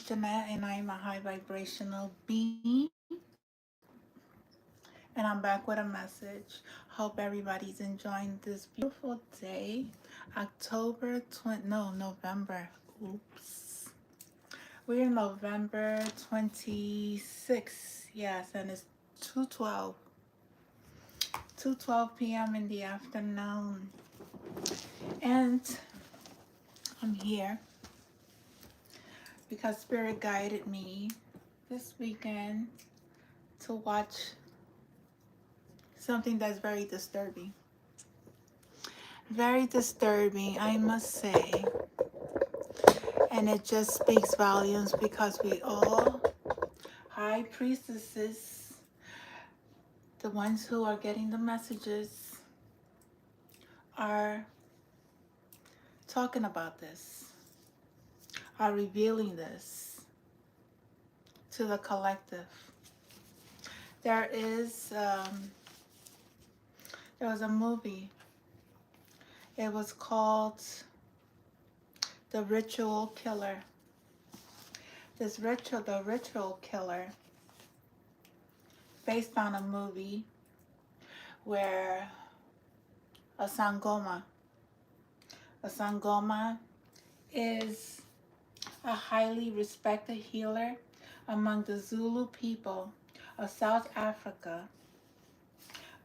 Jeanette, and I'm a high vibrational being. And I'm back with a message. Hope everybody's enjoying this beautiful day. October 20, no, November. Oops. We're in November 26th. Yes, and it's 2:12. 2:12 p.m. in the afternoon. And I'm here because Spirit guided me this weekend to watch something that's very disturbing. Very disturbing, I must say. And it just speaks volumes because we all, high priestesses, the ones who are getting the messages, are talking about this, are revealing this to the collective. There is, there was a movie. It was called The Ritual Killer. The Ritual Killer, based on a movie where a Sangoma is a highly respected healer among the Zulu people of South Africa.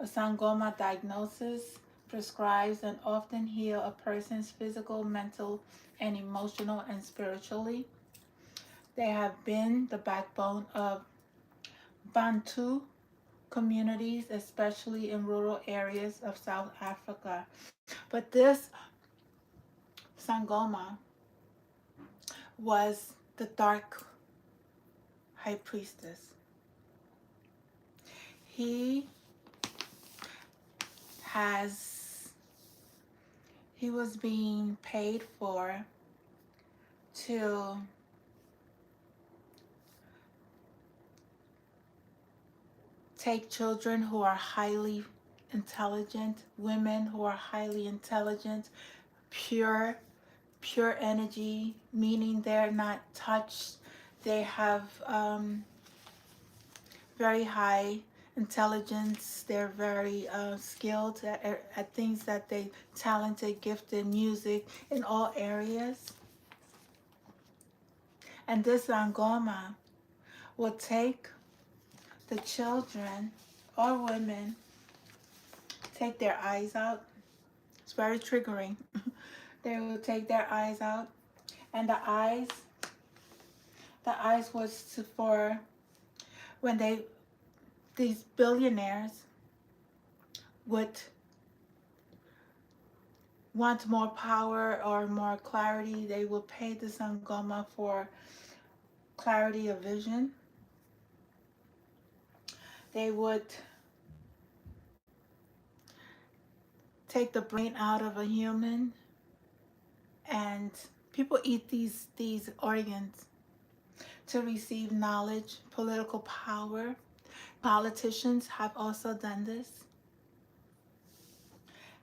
A Sangoma diagnosis prescribes and often heals a person's physical, mental, and emotional and spiritually. They have been the backbone of Bantu communities, especially in rural areas of South Africa. But this Sangoma was the dark high priestess. He was being paid for to take children who are highly intelligent, women who are highly intelligent, pure energy, meaning they're not touched. They have very high intelligence. They're very skilled at things that they talented, gifted, music in all areas. And this Angoma will take the children or women, take their eyes out. It's very triggering. They will take their eyes out, and the eyes was for when these billionaires would want more power or more clarity. They will pay the Sangoma for clarity of vision. They would take the brain out of a human, and people eat these organs to receive knowledge, political power. Politicians have also done this.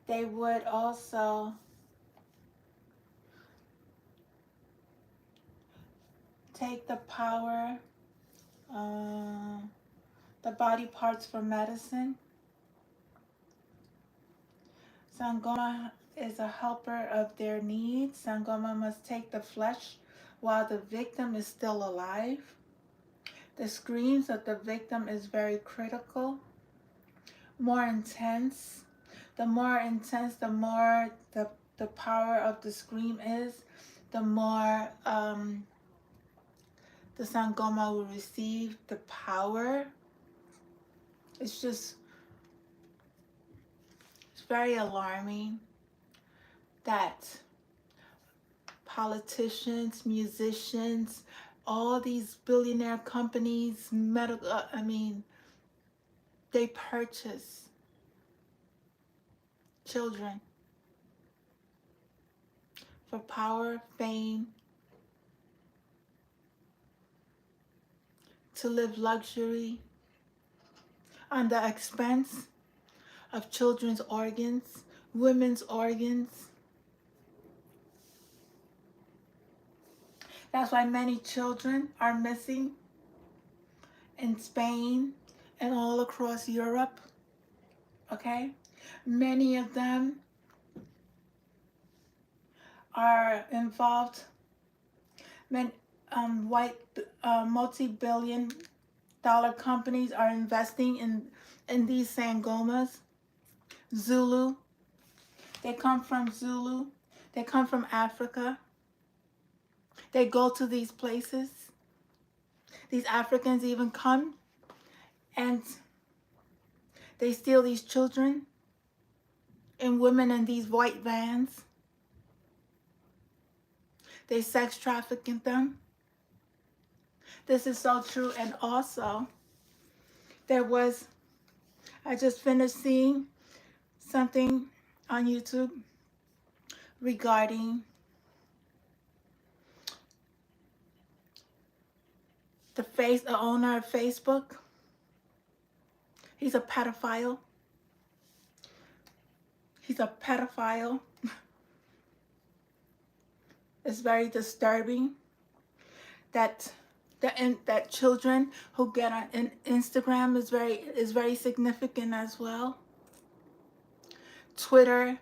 They would also take the power, the body parts for medicine. Sangoma is a helper of their needs. Sangoma must take the flesh while the victim is still alive. The screams of the victim is very critical, more intense. The more intense, the more the power of the scream is, the more the Sangoma will receive the power. It's very alarming that politicians, musicians, all these billionaire companies, they purchase children for power, fame, to live luxury on the expense of children's organs, women's organs. That's why many children are missing in Spain and all across Europe. Okay? Many of them are involved. Many white multi-billion dollar companies are investing in these Sangomas. Zulu. They come from Zulu. They come from Africa. They go to these places. These Africans even come and they steal these children and women in these white vans. They sex traffic them. This is so true. And also, I just finished seeing something on YouTube regarding the owner of Facebook. He's a pedophile. He's a pedophile. It's very disturbing that that children who get on Instagram is very significant as well. Twitter,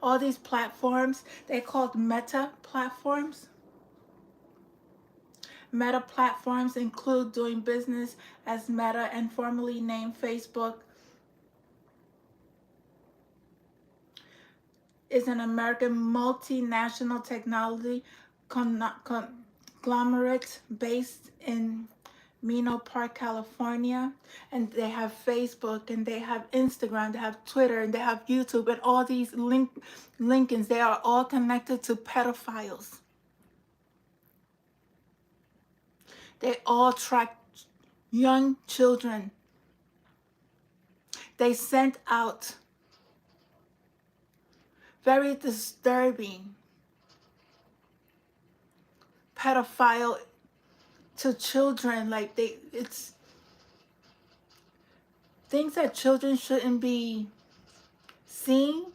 all these platforms, they're called meta platforms. Meta platforms include doing business as Meta and formerly named Facebook. Is an American multinational technology conglomerate based in Menlo Park, California. And they have Facebook, and they have Instagram, they have Twitter, and they have YouTube, and all these Lincolns, they are all connected to pedophiles. They all track young children. They sent out very disturbing pedophile to children. Like it's things that children shouldn't be seeing.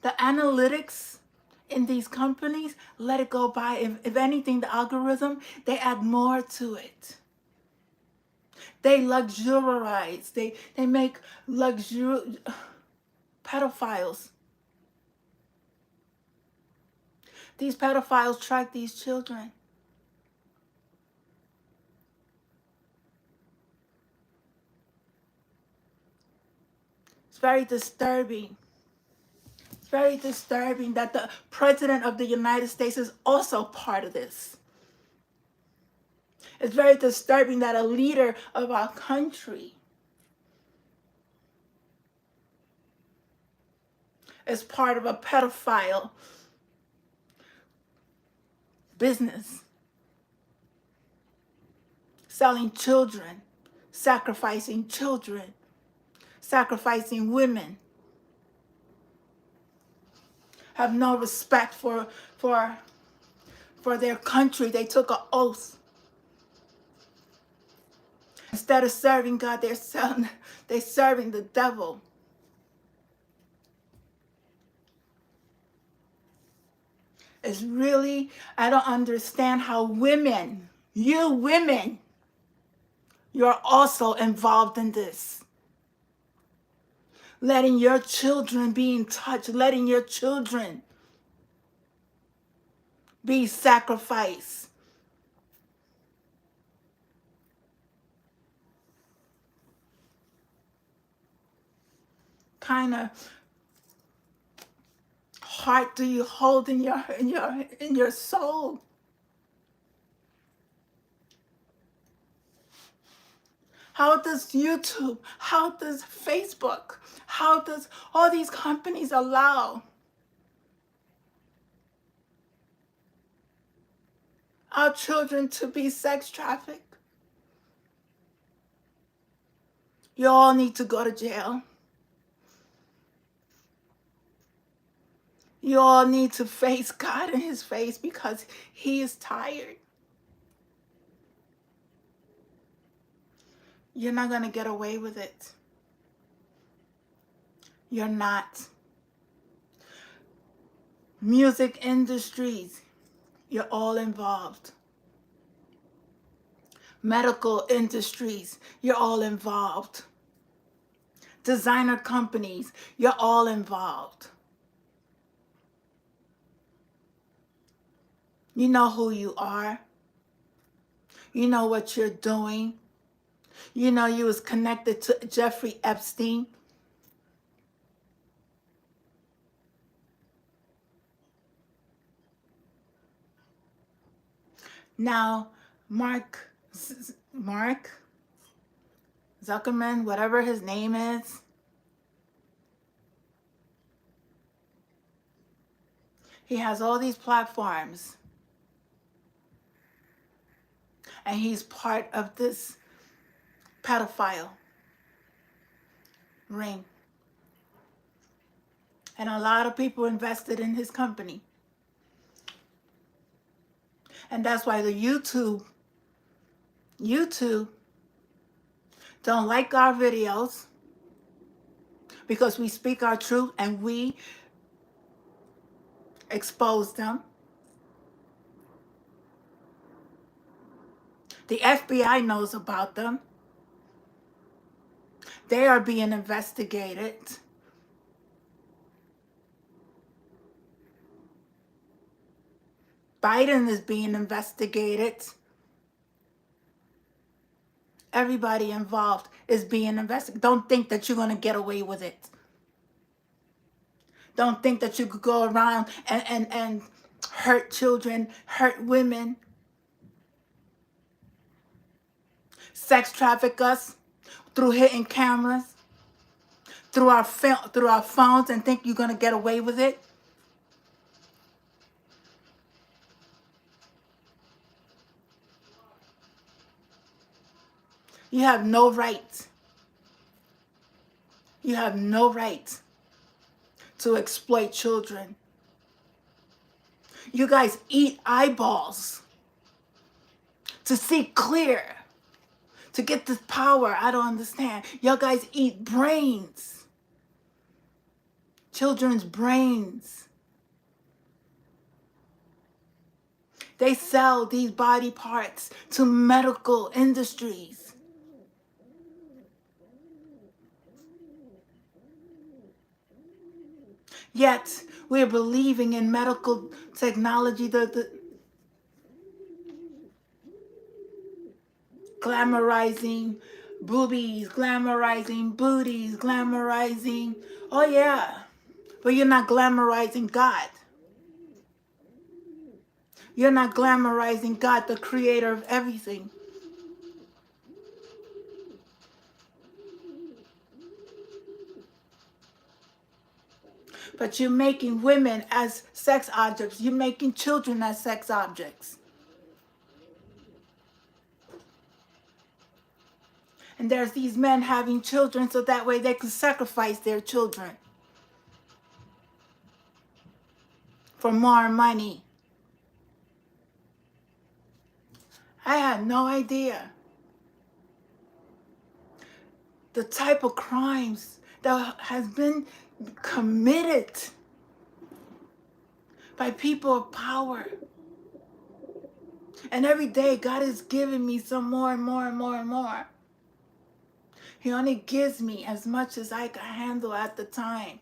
The analytics in these companies, let it go by. If anything, the algorithm, they add more to it. They luxurize. They make luxury pedophiles. These pedophiles track these children. It's very disturbing. It's very disturbing that the President of the United States is also part of this. It's very disturbing that a leader of our country is part of a pedophile business. Selling children, sacrificing children, sacrificing women. Have no respect for their country. They took an oath. Instead of serving God, they're serving the devil. It's really, I don't understand how women, you women, you're also involved in this. Letting your children be in touch, letting your children be sacrificed. Kind of heart do you hold in your soul? How does YouTube, how does Facebook, how does all these companies allow our children to be sex trafficked? You all need to go to jail. You all need to face God in his face because he is tired. You're not going to get away with it. You're not. Music industries, You're all involved. Medical industries, you're all involved. Designer companies, you're all involved. You know who you are. You know what you're doing. You know you was connected to Jeffrey Epstein. Now, Mark Zuckerman, whatever his name is, he has all these platforms. And he's part of this pedophile ring. And a lot of people invested in his company. And that's why the YouTube don't like our videos, because we speak our truth and we expose them. The FBI knows about them. They are being investigated. Biden is being investigated. Everybody involved is being investigated. Don't think that you're going to get away with it. Don't think that you could go around and hurt children, hurt women, sex traffic us through hidden cameras, through our phones, and think you're going to get away with it. You have no right. You have no right to exploit children. You guys eat eyeballs to see clear, to get this power. I don't understand. Y'all guys eat brains, children's brains. They sell these body parts to medical industries. Yet we're believing in medical technology, the glamorizing boobies, glamorizing booties, glamorizing. Oh yeah, but you're not glamorizing God. You're not glamorizing God, the creator of everything. But you're making women as sex objects. You're making children as sex objects. And there's these men having children so that way they can sacrifice their children for more money. I had no idea the type of crimes that has been committed by people of power. And every day God is giving me some more and more and more and more. He only gives me as much as I can handle at the time,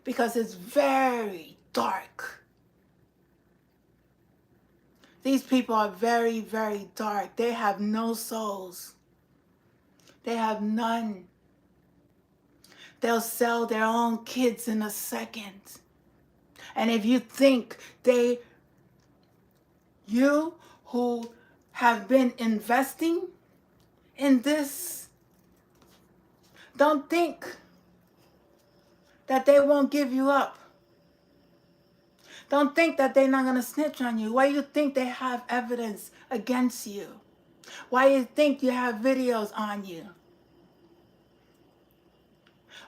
because it's very dark. These people are very, very dark. They have no souls. They have none. They'll sell their own kids in a second. And if you think you who have been investing in this, don't think that they won't give you up. Don't think that they're not going to snitch on you. Why you think they have evidence against you? Why you think you have videos on you?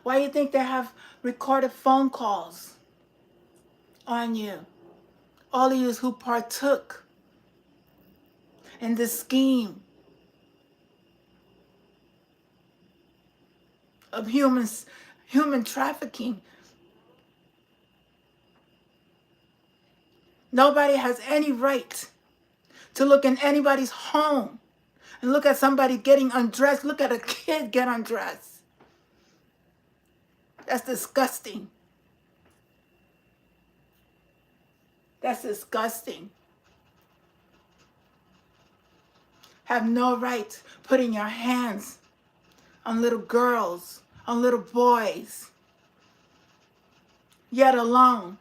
Why you think they have recorded phone calls on you? All of you who partook in this scheme of human trafficking. Nobody has any right to look in anybody's home and look at somebody getting undressed. Look at a kid get undressed. That's disgusting. That's disgusting. Have no right putting your hands on little girls, on little boys, yet alone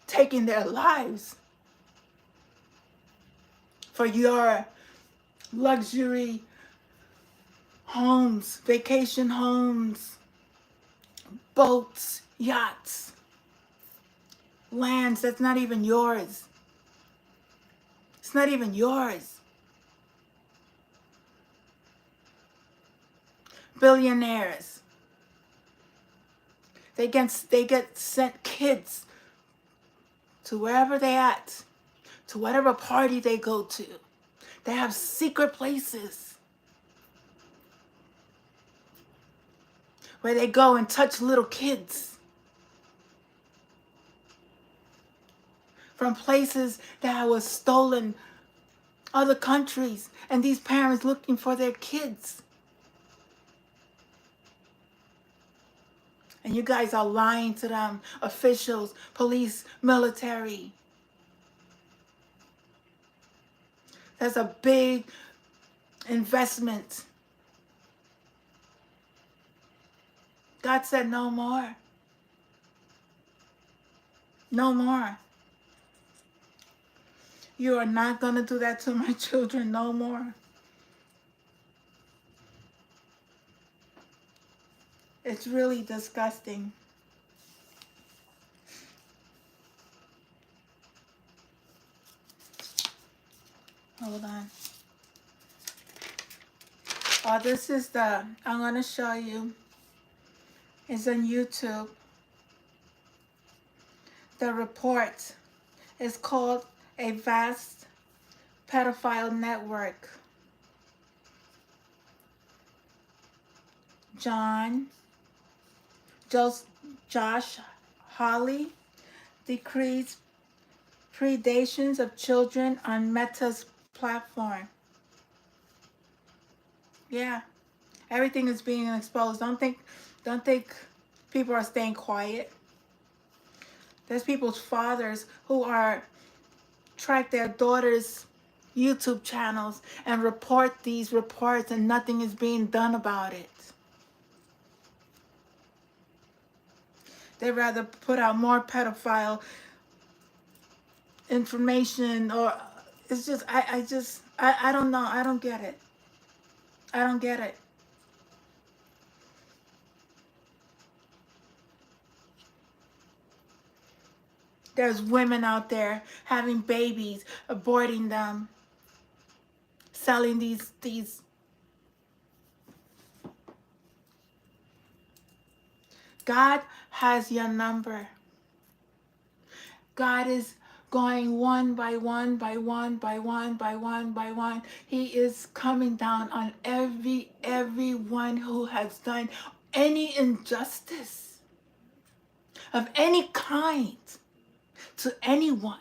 taking their lives for your luxury homes, vacation homes, boats, yachts, lands that's not even yours. It's not even yours. Billionaires. They get sent kids to wherever they at, to whatever party they go to. They have secret places where they go and touch little kids from places that was stolen, other countries, and these parents looking for their kids. And you guys are lying to them, officials, police, military. That's a big investment. God said no more. No more. You are not going to do that to my children no more. It's really disgusting. Hold on. Oh, this is I'm going to show you. It's on YouTube. The report is called A Vast Pedophile Network. Josh Hawley decrees predations of children on Meta's platform. Yeah, everything is being exposed. Don't think people are staying quiet. There's people's fathers who are track their daughters' YouTube channels and report these reports, and nothing is being done about it. They'd rather put out more pedophile information, or it's just I don't know. I don't get it. I don't get it. There's women out there having babies, aborting them, selling these. God has your number. God is going one by one by one by one by one by one. He is coming down on everyone who has done any injustice of any kind to anyone,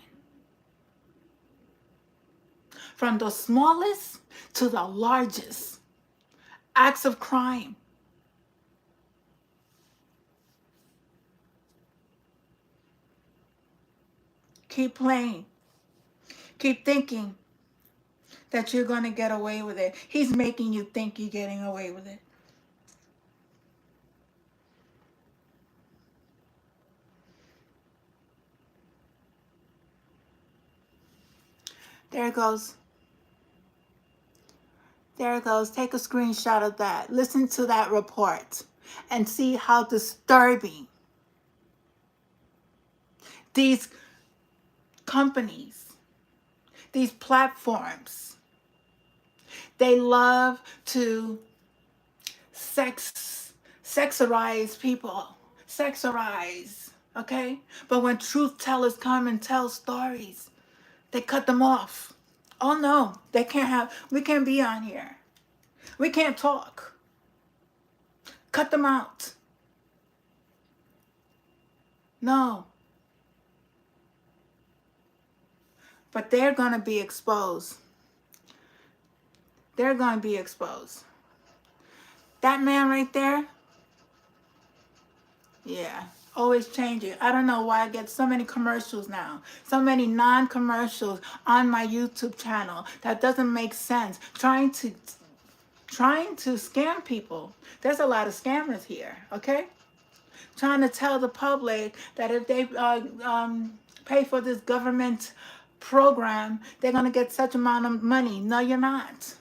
from the smallest to the largest acts of crime. Keep playing. Keep thinking that you're going to get away with it. He's making you think you're getting away with it. There it goes. There it goes. Take a screenshot of that. Listen to that report and see how disturbing these companies, these platforms, they love to sexualize people. Sexualize, okay? But when truth tellers come and tell stories, they cut them off. Oh no, we can't be on here. We can't talk. Cut them out. No. But they're going to be exposed. They're going to be exposed. That man right there, yeah, always changing. I don't know why I get so many commercials now. So many non-commercials on my YouTube channel. That doesn't make sense. Trying to scam people. There's a lot of scammers here, okay? Trying to tell the public that if they pay for this government program, they're going to get such amount of money. No, you're not.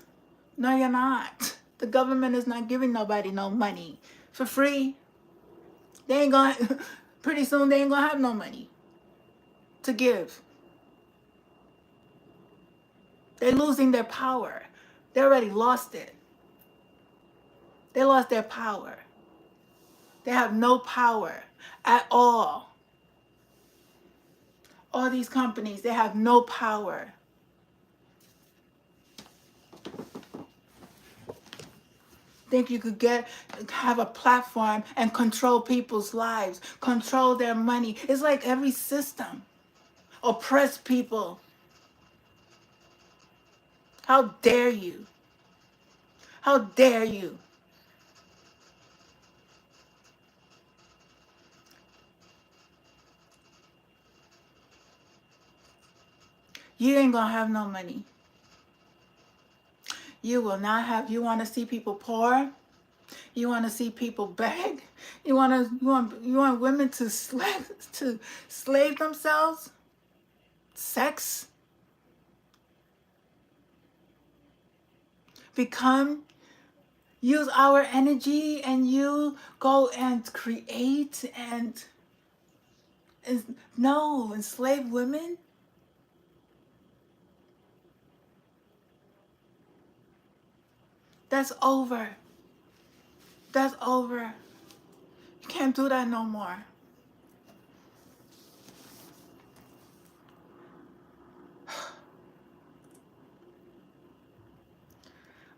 No, you're not. The government is not giving nobody no money for free. They ain't going to, pretty soon they ain't going to have no money to give. They're losing their power. They already lost it. They lost their power. They have no power at all. All these companies, they have no power. Think you could have a platform and control people's lives, control their money. It's like every system oppress people. How dare you? How dare you? You ain't gonna have no money. You will not have. You want to see people poor? You want to see people beg? You want women to slave themselves? Sex? Use our energy, and you go and create and no, enslave women? That's over. That's over. You can't do that no more.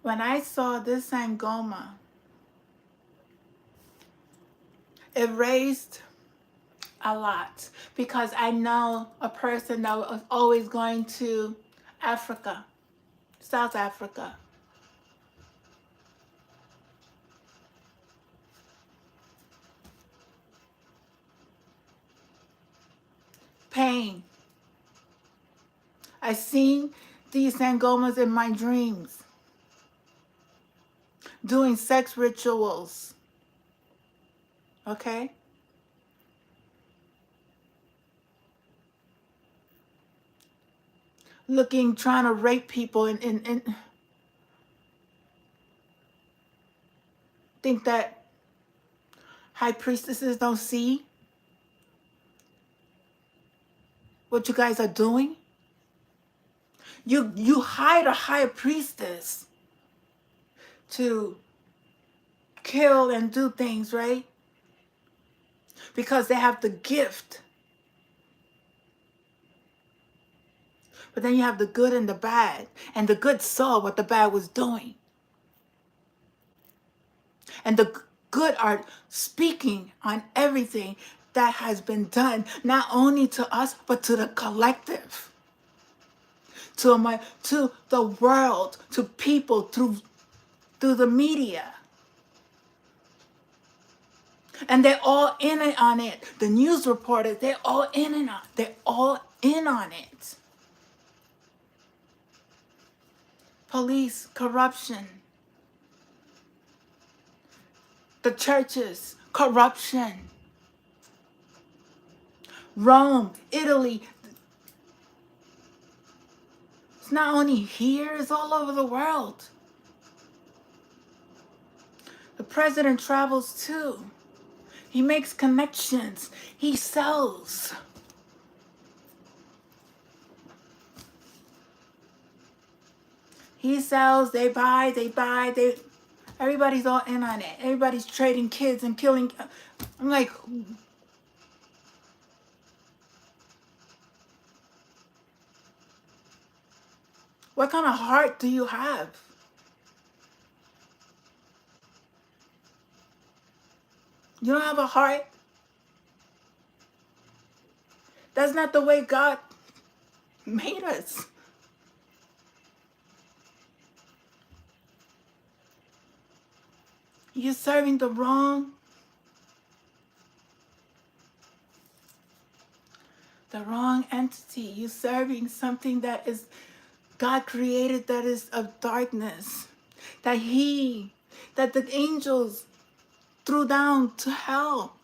When I saw this Sangoma, it raised a lot, because I know a person that was always going to Africa, South Africa. Pain. I seen these Sangomas in my dreams, doing sex rituals. Okay? Trying to rape people and think that high priestesses don't see what you guys are doing? You hire a high priestess to kill and do things, right? Because they have the gift. But then you have the good and the bad. And the good saw what the bad was doing. And the good are speaking on everything that has been done, not only to us, but to the collective. To the world, to people, through the media. And they're all in it on it. The news reporters, they're all in it on. They're all in on it. Police, corruption. The churches, corruption. Rome, Italy. It's not only here, it's all over the world. The president travels too. He makes connections. He sells. He sells, they buy. Everybody's all in on it. Everybody's trading kids and killing. I'm like, what kind of heart do you have? You don't have a heart? That's not the way God made us. You're serving the wrong entity. You're serving something that is God created, that is of darkness. That the angels threw down to hell.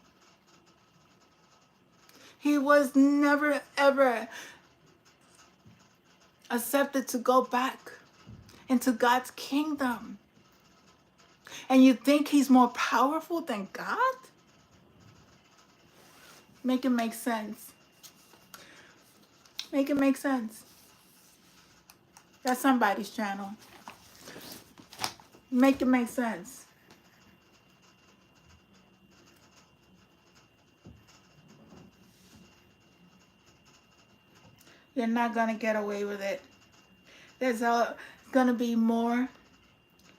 He was never ever accepted to go back into God's kingdom. And you think he's more powerful than God? Make it make sense. Make it make sense. That's somebody's channel. Make it make sense. You're not going to get away with it. There's going to be more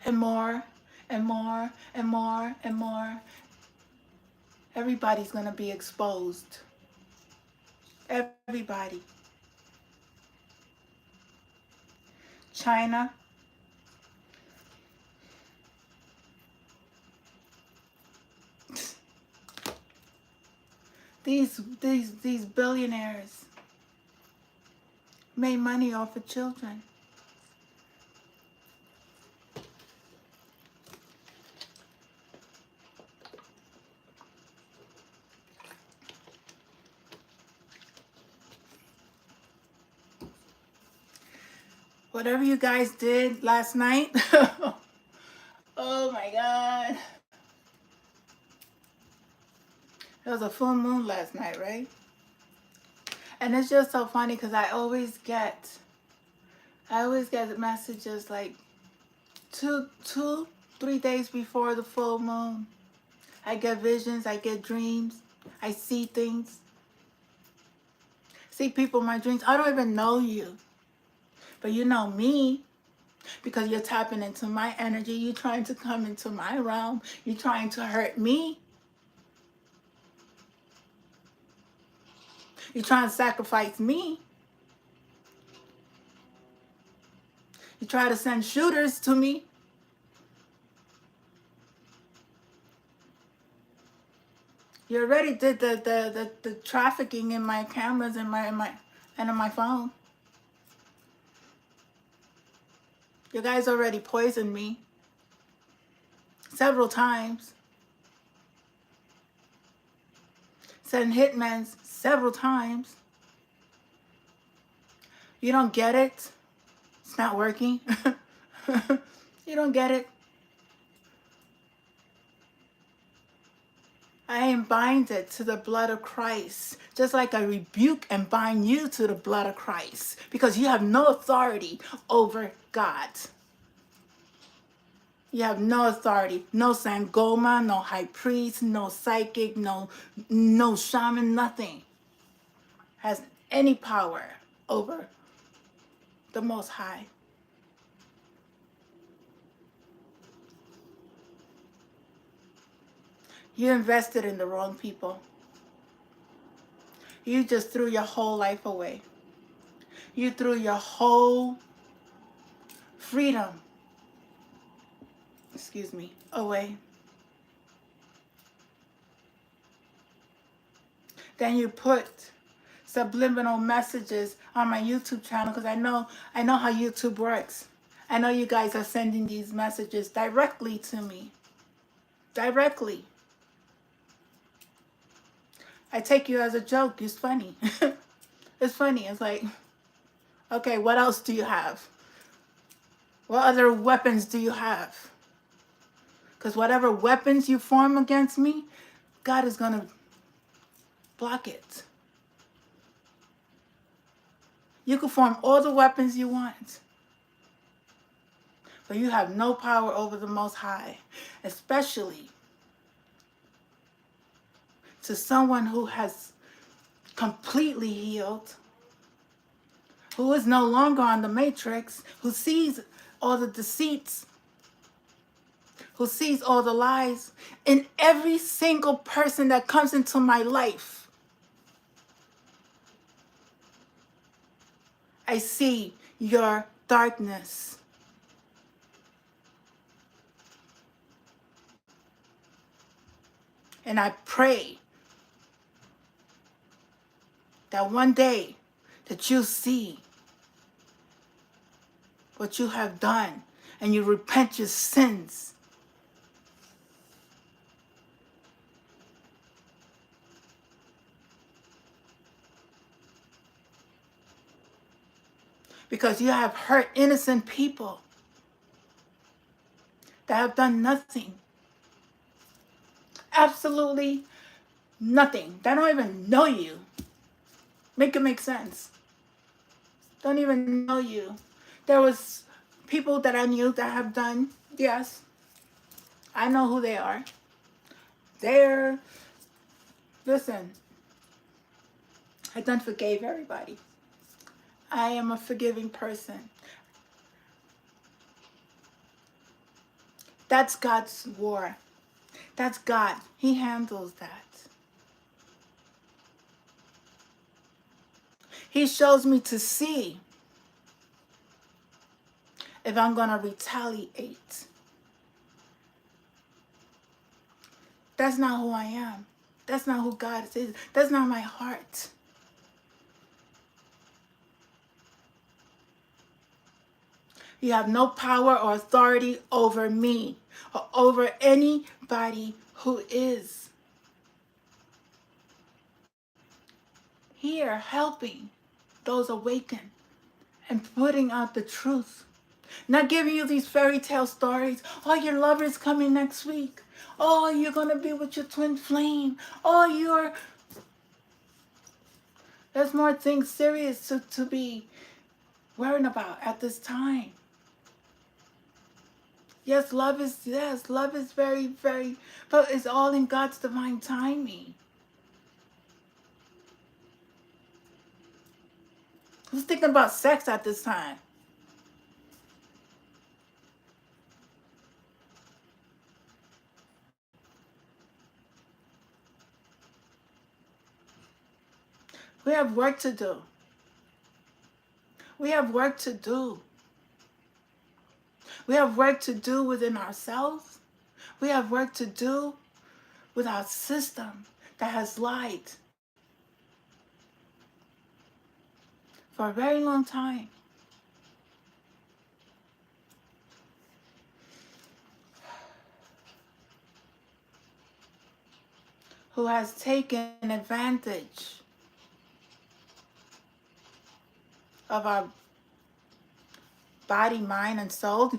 and more and more and more and more. Everybody's going to be exposed. Everybody. China. These billionaires made money off of children. Whatever you guys did last night. Oh my God. It was a full moon last night, right? And it's just so funny because I always get messages like 3 days before the full moon. I get visions, I get dreams, I see things. See people in my dreams. I don't even know you. But you know me because you're tapping into my energy. You're trying to come into my realm. You're trying to hurt me. You're trying to sacrifice me. You try to send shooters to me. You already did the trafficking in my cameras and in my phone. You guys already poisoned me several times. Sent hitmen several times. You don't get it. It's not working. You don't get it. I am binded to the blood of Christ, just like I rebuke and bind you to the blood of Christ, because you have no authority over God. You have no authority. No Sangoma, no high priest, no psychic, no shaman, nothing has any power over the Most High. You invested in the wrong people. You just threw your whole life away. You threw your whole freedom, away. Then you put subliminal messages on my YouTube channel because I know how YouTube works. I know you guys are sending these messages directly to me. Directly. I take you as a joke. It's funny. It's funny. It's like, okay, what else do you have? What other weapons do you have? Because whatever weapons you form against me, God is going to block it. You can form all the weapons you want, but you have no power over the Most High, especially to someone who has completely healed, who is no longer on the matrix, who sees all the deceits, who sees all the lies in every single person that comes into my life. I see your darkness. And I pray that one day that you see what you have done and you repent your sins. Because you have hurt innocent people that have done nothing. Absolutely nothing. They don't even know you. Make it make sense. Don't even know you. There was people that I knew that have done, yes, I know who they are. They're, listen, I done forgave everybody. I am a forgiving person. That's God's war. That's God. He handles that. He shows me to see if I'm going to retaliate. That's not who I am. That's not who God is. That's not my heart. You have no power or authority over me or over anybody who is here helping those awakened and putting out the truth. Not giving you these fairy tale stories. Oh, your lover's coming next week. Oh, you're going to be with your twin flame. Oh, there's more things serious to be worrying about at this time. Yes, love is very, very, but it's all in God's divine timing. Who's thinking about sex at this time? We have work to do. We have work to do. We have work to do within ourselves. We have work to do with our system that has lied for a very long time. Who has taken advantage of our body, mind, and soul.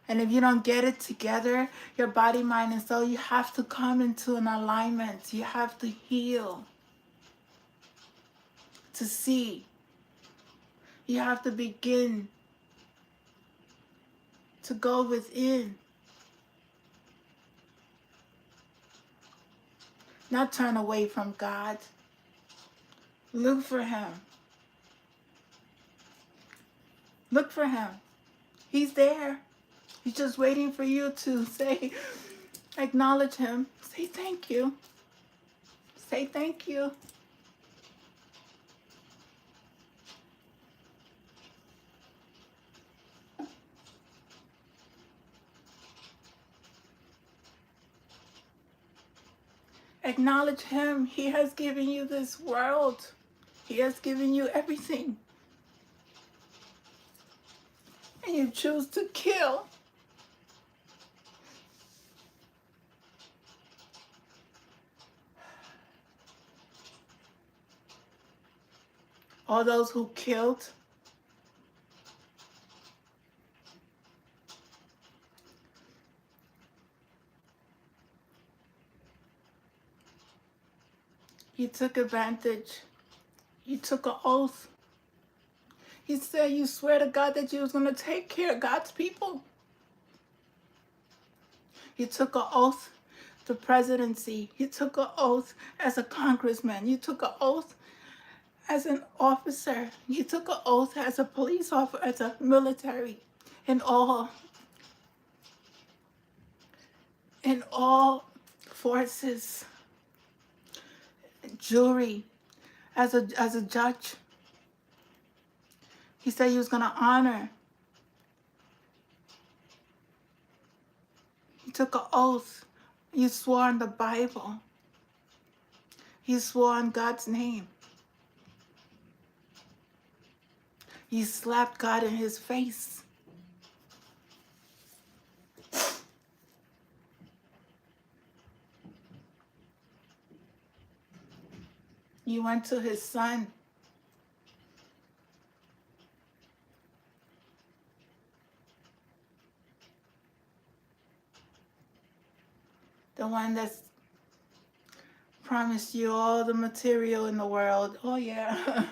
And if you don't get it together, your body, mind, and soul, you have to come into an alignment. You have to heal to see. You have to begin to go within. Not turn away from God. Look for Him. Look for Him. He's there. He's just waiting for you to say, acknowledge Him. Say thank you. Say thank you. Acknowledge Him. He has given you this world. He has given you everything. And you choose to kill. All those who killed. You took advantage. You took an oath. He said you swear to God that you was going to take care of God's people. You took an oath to presidency. You took an oath as a congressman. You took an oath as an officer. You took an oath as a police officer, as a military, in all forces, jury, as a judge. He said he was going to honor. He took an oath. He swore on the Bible. He swore on God's name. He slapped God in his face. He went to his son. The one that's promised you all the material in the world. Oh, yeah.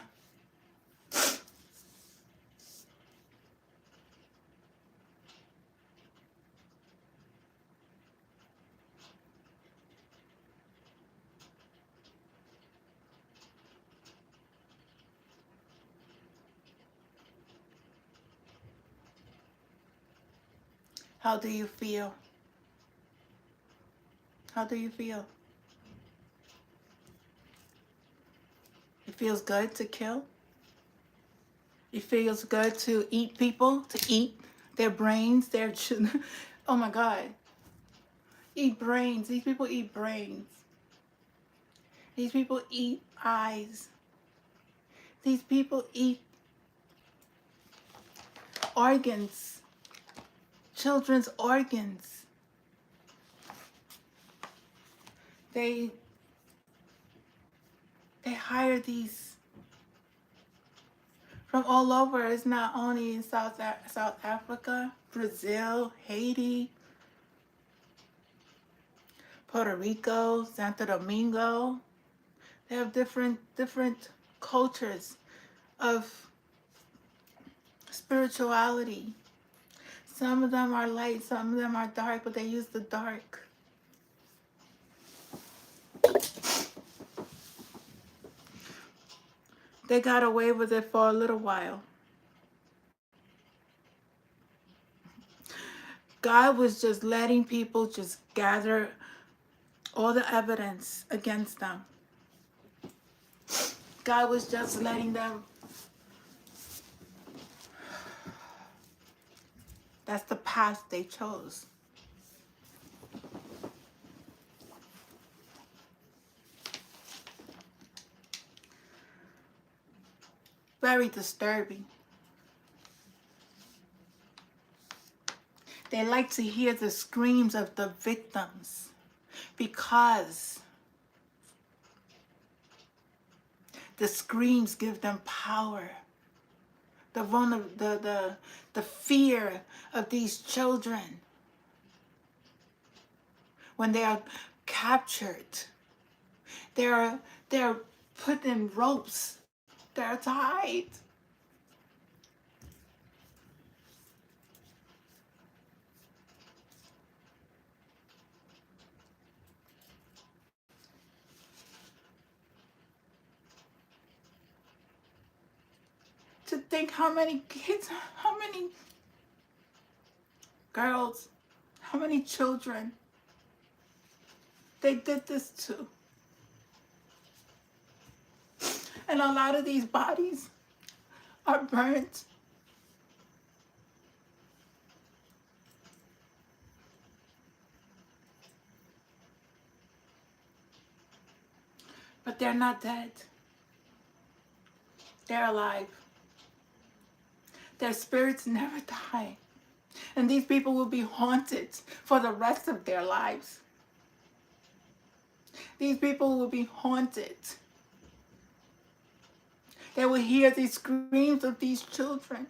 How do you feel? How do you feel? It feels good to kill? It feels good to eat people, to eat their brains, their oh my God. Eat brains. These people eat brains. These people eat eyes. These people eat organs, children's organs. They hire these from all over. It's not only in South Africa, Brazil, Haiti, Puerto Rico, Santo Domingo. They have different cultures of spirituality. Some of them are light, some of them are dark, but they use the dark. They got away with it for a little while. God was just letting people just gather all the evidence against them. God was just letting them. That's the path they chose. Very disturbing. They like to hear the screams of the victims because the screams give them power. The fear of these children when they are captured, they're put in ropes, they're tied. To think how many kids, how many girls, how many children they did this to. And a lot of these bodies are burnt. But they're not dead. They're alive. Their spirits never die. And these people will be haunted for the rest of their lives. These people will be haunted. They will hear the screams of these children.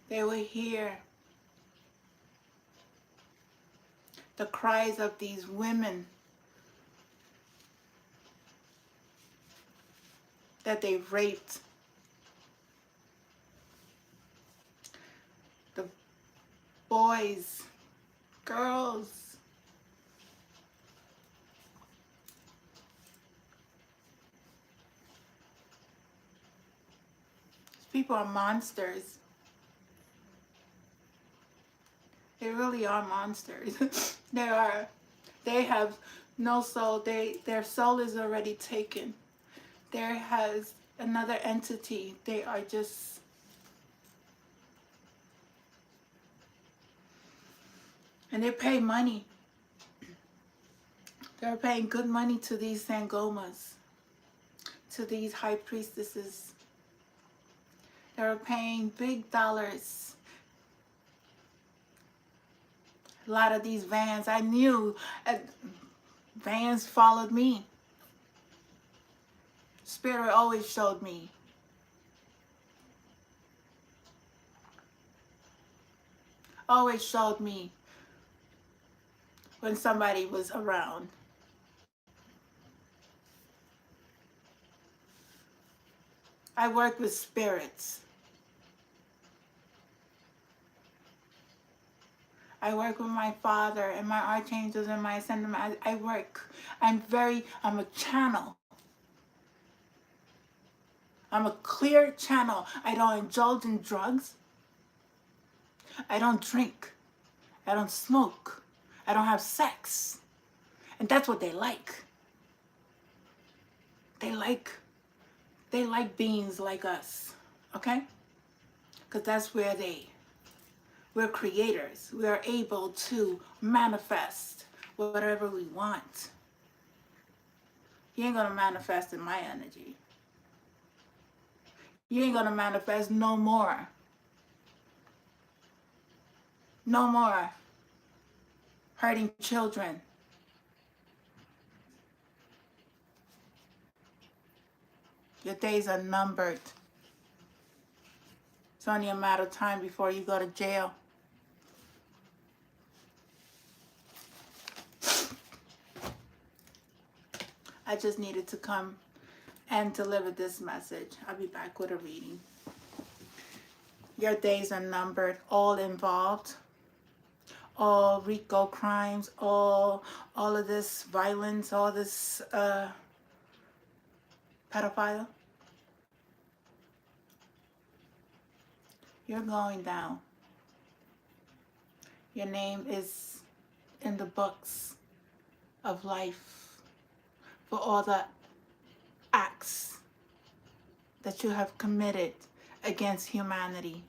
They will hear the cries of these women that they raped. The boys, girls. These people are monsters. They really are monsters. They have no soul. Their soul is already taken. There has another entity. They are just, and they pay money. They're paying good money to these Sangomas, to these high priestesses. They're paying big dollars. A lot of these vans, I knew vans followed me. Spirit always showed me. Always showed me when somebody was around. I work with spirits. I work with my Father and my archangels and my ascended. I work. I'm a channel. I'm a clear channel. I don't indulge in drugs. I don't drink. I don't smoke. I don't have sex. And that's what they like. They like beings like us. Okay? Because that's where we're creators. We are able to manifest whatever we want. You ain't gonna manifest in my energy. You ain't gonna manifest no more. No more hurting children. Your days are numbered. It's only a matter of time before you go to jail. I just needed to come and deliver this message. I'll be back with a reading. Your days are numbered, all involved. All RICO crimes, all of this violence, all this pedophile. You're going down. Your name is in the books of life for all the acts that you have committed against humanity.